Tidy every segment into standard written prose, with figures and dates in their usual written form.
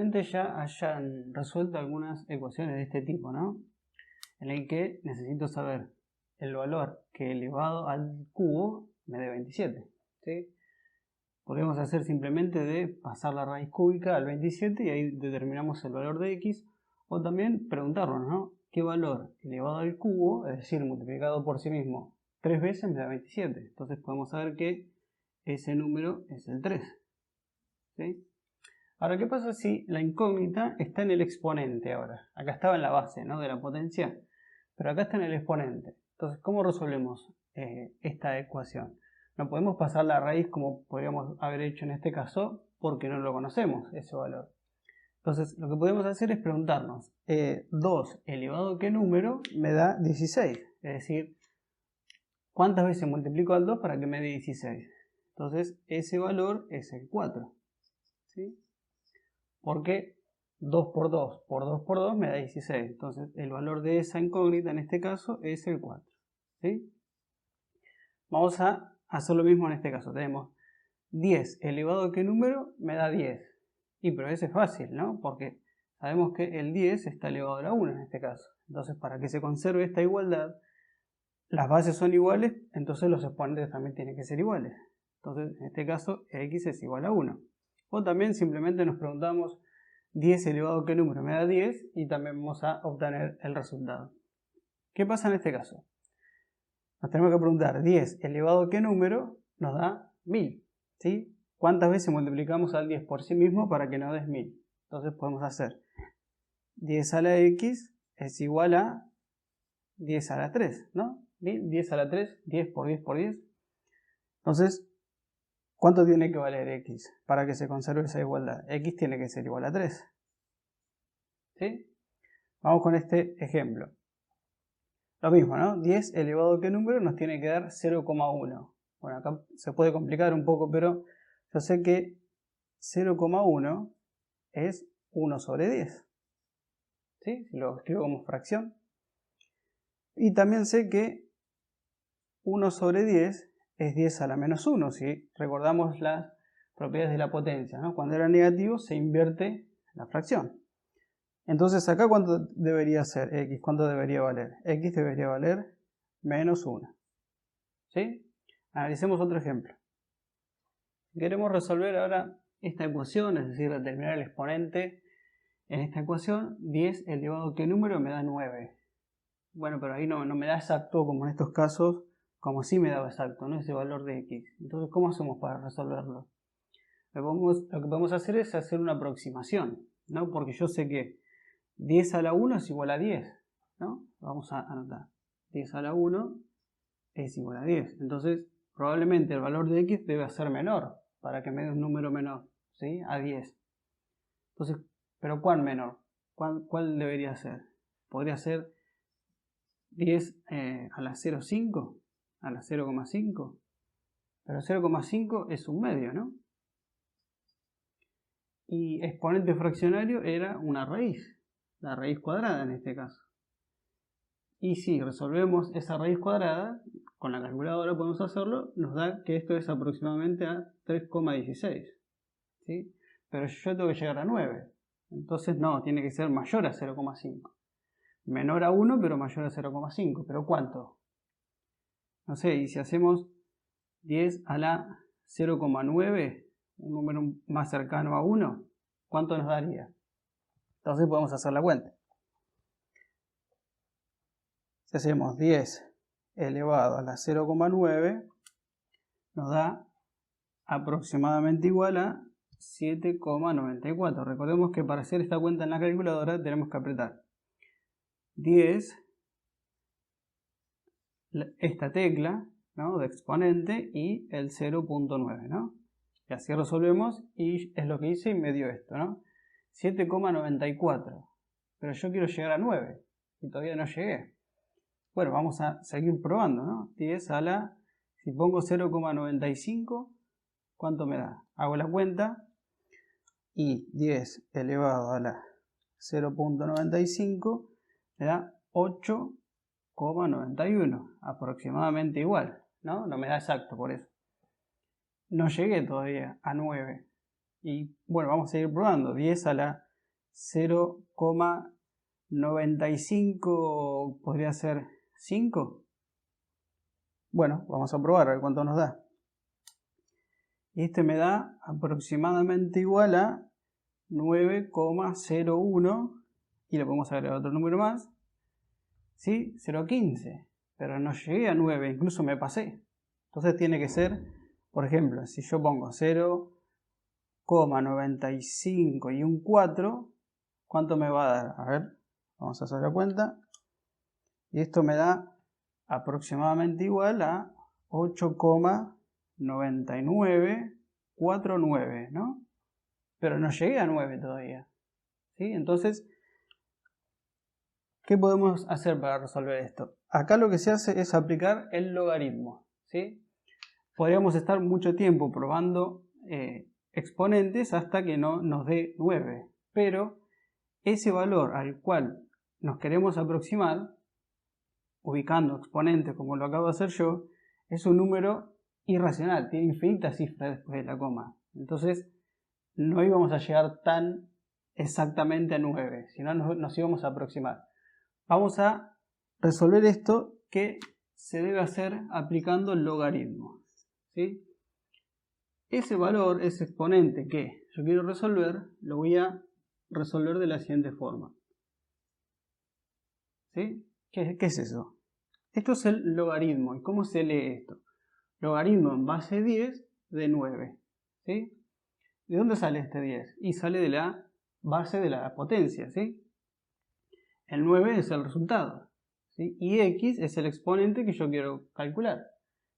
probablemente ya hayan resuelto algunas ecuaciones de este tipo, ¿no? En el que necesito saber el valor que elevado al cubo me dé 27, ¿sí? Podemos hacer simplemente de pasar la raíz cúbica al 27 y ahí determinamos el valor de x, o también preguntarnos, ¿no? ¿Qué valor elevado al cubo, es decir, multiplicado por sí mismo 3 veces, me da 27? Entonces podemos saber que ese número es el 3, ¿sí? Ahora, ¿qué pasa si la incógnita está en el exponente ahora? Acá estaba en la base, ¿no?, de la potencia, pero acá está en el exponente. Entonces, ¿cómo resolvemos esta ecuación? No podemos pasar la raíz como podríamos haber hecho en este caso, porque no lo conocemos, ese valor. Entonces, lo que podemos hacer es preguntarnos, 2 elevado a qué número me da 16. Es decir, ¿cuántas veces multiplico al 2 para que me dé 16? Entonces, ese valor es el 4, ¿sí? Porque 2 por 2 por 2 por 2 me da 16. Entonces, el valor de esa incógnita en este caso es el 4, ¿sí? Vamos a hacer lo mismo en este caso. Tenemos 10 elevado a qué número me da 10. Y pero ese es fácil, ¿no? Porque sabemos que el 10 está elevado a la 1 en este caso. Entonces, para que se conserve esta igualdad, las bases son iguales, entonces los exponentes también tienen que ser iguales. Entonces, en este caso, x es igual a 1. O también simplemente nos preguntamos 10 elevado a qué número me da 10 y también vamos a obtener el resultado. ¿Qué pasa en este caso? Nos tenemos que preguntar 10 elevado a qué número nos da 1000, ¿sí? ¿Cuántas veces multiplicamos al 10 por sí mismo para que nos dé 1000? Entonces podemos hacer 10 a la x es igual a 10 a la 3, ¿no? 10 a la 3, 10 por 10 por 10. Entonces, ¿cuánto tiene que valer x para que se conserve esa igualdad? X tiene que ser igual a 3, ¿sí? Vamos con este ejemplo. Lo mismo, ¿no? 10 elevado a qué número nos tiene que dar 0,1. Bueno, acá se puede complicar un poco, pero yo sé que 0,1 es 1 sobre 10. ¿Sí? Si lo escribo como fracción. Y también sé que 1 sobre 10 es 10 a la menos 1. Si recordamos las propiedades de la potencia, ¿no? Cuando era negativo se invierte la fracción. Entonces acá ¿cuánto debería ser x? ¿Cuánto debería valer? X debería valer menos 1. ¿Sí? Analicemos otro ejemplo. Queremos resolver ahora esta ecuación, es decir, determinar el exponente en esta ecuación. 10 elevado a qué número me da 9. Bueno, pero ahí no me da exacto como en estos casos, como sí me daba exacto, ¿no? Ese valor de x. Entonces, ¿cómo hacemos para resolverlo? Lo que podemos hacer es hacer una aproximación, ¿no? Porque yo sé que 10 a la 1 es igual a 10, ¿no? Vamos a anotar. 10 a la 1 es igual a 10. Entonces, probablemente el valor de x debe ser menor para que me dé un número menor, ¿sí? A 10. Entonces, ¿pero cuál menor? ¿Cuál debería ser? ¿Podría ser 10 a la 0,5? ¿A la 0,5? Pero 0,5 es un medio, ¿no? Y exponente fraccionario era una raíz, la raíz cuadrada en este caso. Y si resolvemos esa raíz cuadrada, con la calculadora podemos hacerlo, nos da que esto es aproximadamente a 3,16. ¿Sí? Pero yo tengo que llegar a 9. Entonces no, tiene que ser mayor a 0,5. Menor a 1, pero mayor a 0,5. ¿Pero cuánto? No sé, y si hacemos 10 a la 0,9, un número más cercano a 1, ¿cuánto nos daría? Entonces podemos hacer la cuenta. Si hacemos 10 elevado a la 0,9, nos da aproximadamente igual a 7,94. Recordemos que para hacer esta cuenta en la calculadora tenemos que apretar 10, esta tecla, ¿no?, de exponente, y el 0,9, ¿no? Y así resolvemos, y es lo que hice y me dio esto, ¿no? 7,94. Pero yo quiero llegar a 9 y todavía no llegué. Bueno, vamos a seguir probando, ¿no? 10 a la... Si pongo 0,95, ¿cuánto me da? Hago la cuenta y 10 elevado a la 0,95 me da 8,91, aproximadamente igual, ¿no? No me da exacto por eso. No llegué todavía a 9. Y bueno, vamos a seguir probando. 10 a la 0,95 podría ser 5. Bueno, vamos a probar a ver cuánto nos da. Y este me da aproximadamente igual a 9,01 y le podemos agregar otro número más, ¿sí? 0,15, pero no llegué a 9, incluso me pasé. Entonces tiene que ser, por ejemplo, si yo pongo 0,95 y un 4, ¿cuánto me va a dar? A ver, vamos a hacer la cuenta. Y esto me da aproximadamente igual a 8,9949, ¿no? Pero no llegué a 9 todavía, ¿sí? Entonces, ¿qué podemos hacer para resolver esto? Acá lo que se hace es aplicar el logaritmo, ¿sí? Podríamos estar mucho tiempo probando exponentes hasta que no nos dé 9, pero ese valor al cual nos queremos aproximar, ubicando exponentes como lo acabo de hacer yo, es un número irracional, tiene infinitas cifras después de la coma. Entonces no íbamos a llegar tan exactamente a 9, sino nos íbamos a aproximar. Vamos a resolver esto que se debe hacer aplicando el logaritmo, ¿sí? Ese valor, ese exponente que yo quiero resolver, lo voy a resolver de la siguiente forma, ¿sí? ¿Qué es eso? Esto es el logaritmo. ¿Y cómo se lee esto? Logaritmo en base 10 de 9, ¿sí? ¿De dónde sale este 10? Y sale de la base de la potencia, ¿sí? El 9 es el resultado, ¿sí? Y x es el exponente que yo quiero calcular.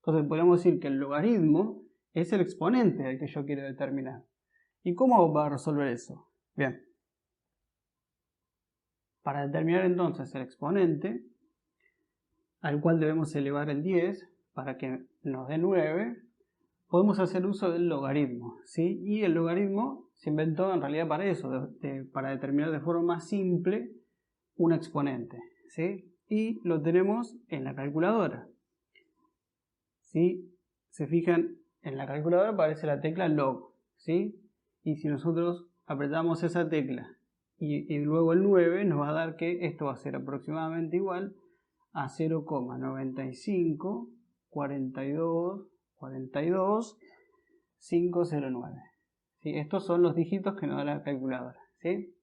Entonces podemos decir que el logaritmo es el exponente al que yo quiero determinar. ¿Y cómo va a resolver eso? Bien. Para determinar entonces el exponente, al cual debemos elevar el 10 para que nos dé 9, podemos hacer uso del logaritmo, ¿sí? Y el logaritmo se inventó en realidad para eso, para determinar de forma más simple un exponente, ¿sí? Y lo tenemos en la calculadora. Si se fijan, en la calculadora aparece la tecla log, ¿sí? Y si nosotros apretamos esa tecla y luego el 9, nos va a dar que esto va a ser aproximadamente igual a 0,954242,509. ¿Sí? Estos son los dígitos que nos da la calculadora, ¿sí?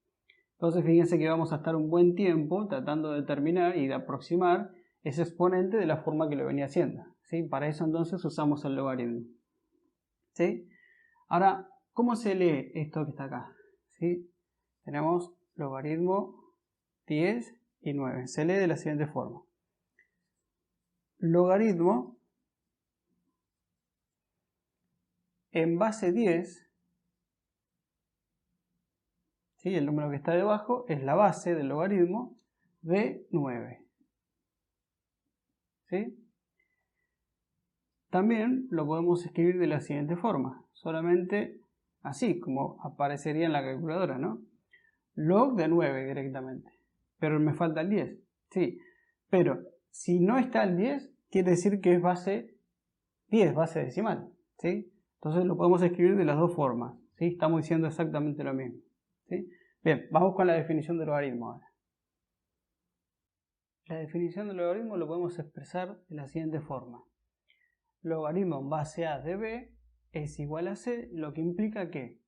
Entonces fíjense que vamos a estar un buen tiempo tratando de determinar y de aproximar ese exponente de la forma que lo venía haciendo, ¿sí? Para eso entonces usamos el logaritmo, ¿sí? Ahora, ¿cómo se lee esto que está acá? ¿Sí? Tenemos logaritmo 10 y 9. Se lee de la siguiente forma. Logaritmo en base 10, ¿sí? El número que está debajo es la base del logaritmo de 9, ¿sí? También lo podemos escribir de la siguiente forma, solamente así como aparecería en la calculadora, ¿no? Log de 9 directamente, pero me falta el 10, sí, pero si no está el 10, quiere decir que es base 10, base decimal, ¿sí? Entonces lo podemos escribir de las dos formas, ¿sí? Estamos diciendo exactamente lo mismo, ¿sí? Bien, vamos con la definición del logaritmo ahora. La definición del logaritmo lo podemos expresar de la siguiente forma. Logaritmo en base a de b es igual a c, lo que implica que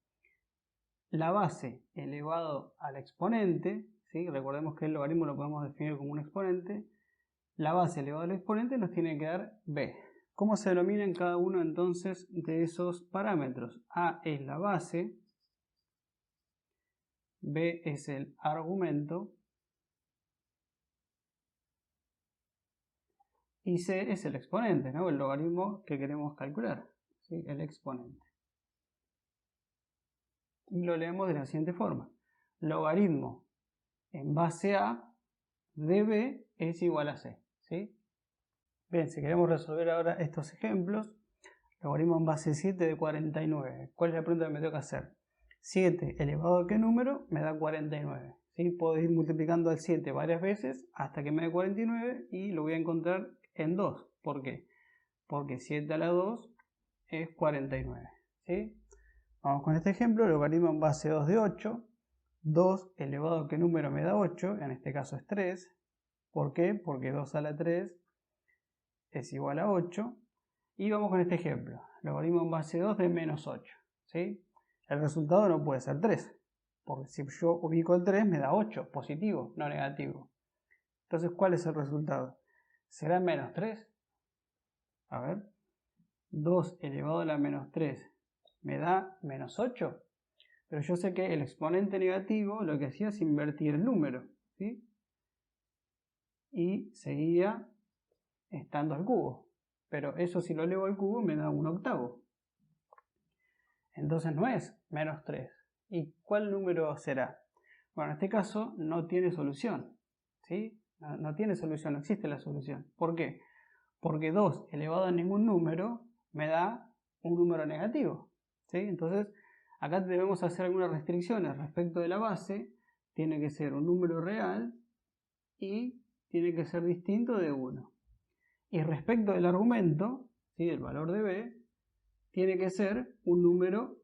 la base elevado al exponente, ¿sí? Recordemos que el logaritmo lo podemos definir como un exponente, la base elevado al exponente nos tiene que dar b. ¿Cómo se denominan cada uno entonces de esos parámetros? A es la base, b es el argumento y c es el exponente, ¿no? El logaritmo que queremos calcular, ¿sí? El exponente. Y lo leemos de la siguiente forma. Logaritmo en base a de b es igual a c, ¿sí? Bien, si queremos resolver ahora estos ejemplos, logaritmo en base 7 de 49. ¿Cuál es la pregunta que me tengo que hacer? 7 elevado a qué número me da 49. ¿Sí? Puedo ir multiplicando al 7 varias veces hasta que me dé 49 y lo voy a encontrar en 2. ¿Por qué? Porque 7 a la 2 es 49. ¿Sí? Vamos con este ejemplo, logaritmo en base 2 de 8. 2 elevado a qué número me da 8, en este caso es 3. ¿Por qué? Porque 2 a la 3 es igual a 8. Y vamos con este ejemplo, logaritmo en base 2 de menos 8. ¿Sí? El resultado no puede ser 3, porque si yo ubico el 3 me da 8, positivo, no negativo. Entonces, ¿cuál es el resultado? ¿Será menos 3? A ver, 2 elevado a la menos 3 me da menos 8. Pero yo sé que el exponente negativo lo que hacía es invertir el número, ¿sí? Y seguía estando al cubo. Pero eso si lo elevo al cubo me da 1/8. Entonces no es menos 3. ¿Y cuál número será? Bueno, en este caso no tiene solución, ¿sí? No tiene solución, no existe la solución. ¿Por qué? Porque 2 elevado a ningún número me da un número negativo, ¿sí? Entonces acá debemos hacer algunas restricciones respecto de la base. Tiene que ser un número real y tiene que ser distinto de 1. Y respecto del argumento, ¿sí? El valor de b, tiene que ser un número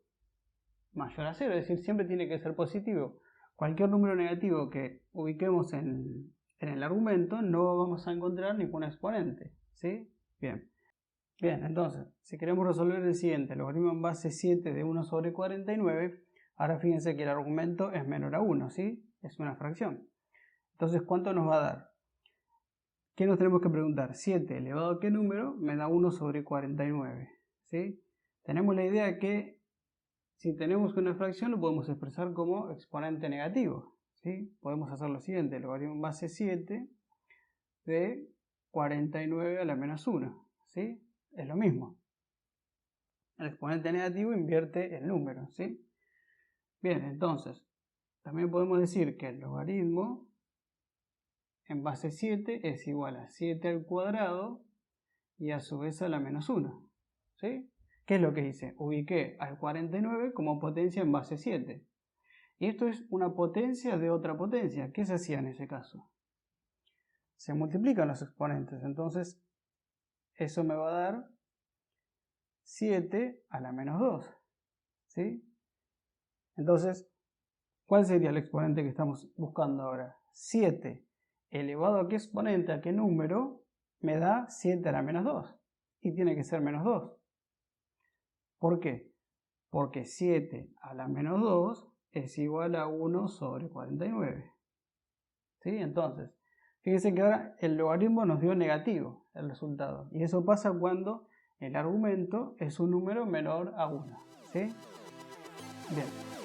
mayor a 0, es decir, siempre tiene que ser positivo. Cualquier número negativo que ubiquemos en el argumento no vamos a encontrar ningún exponente, ¿sí? Bien, entonces, si queremos resolver el siguiente, logaritmo en base 7 de 1 sobre 49, ahora fíjense que el argumento es menor a 1, ¿sí? Es una fracción. Entonces, ¿cuánto nos va a dar? ¿Qué nos tenemos que preguntar? 7 elevado a qué número me da 1 sobre 49, ¿sí? Tenemos la idea de que si tenemos una fracción lo podemos expresar como exponente negativo, ¿sí? Podemos hacer lo siguiente, logaritmo en base 7 de 49 a la menos 1, ¿sí? Es lo mismo. El exponente negativo invierte el número, ¿sí? Bien, entonces, también podemos decir que el logaritmo en base 7 es igual a 7 al cuadrado y a su vez a la menos 1, ¿sí? ¿Qué es lo que hice? Ubiqué al 49 como potencia en base 7. Y esto es una potencia de otra potencia. ¿Qué se hacía en ese caso? Se multiplican los exponentes. Entonces, eso me va a dar 7 a la menos 2. ¿Sí? Entonces, ¿cuál sería el exponente que estamos buscando ahora? 7 elevado a qué exponente, a qué número, me da 7 a la menos 2. Y tiene que ser menos 2. ¿Por qué? Porque 7 a la menos 2 es igual a 1 sobre 49. ¿Sí? Entonces, fíjense que ahora el logaritmo nos dio negativo el resultado. Y eso pasa cuando el argumento es un número menor a 1. ¿Sí? Bien.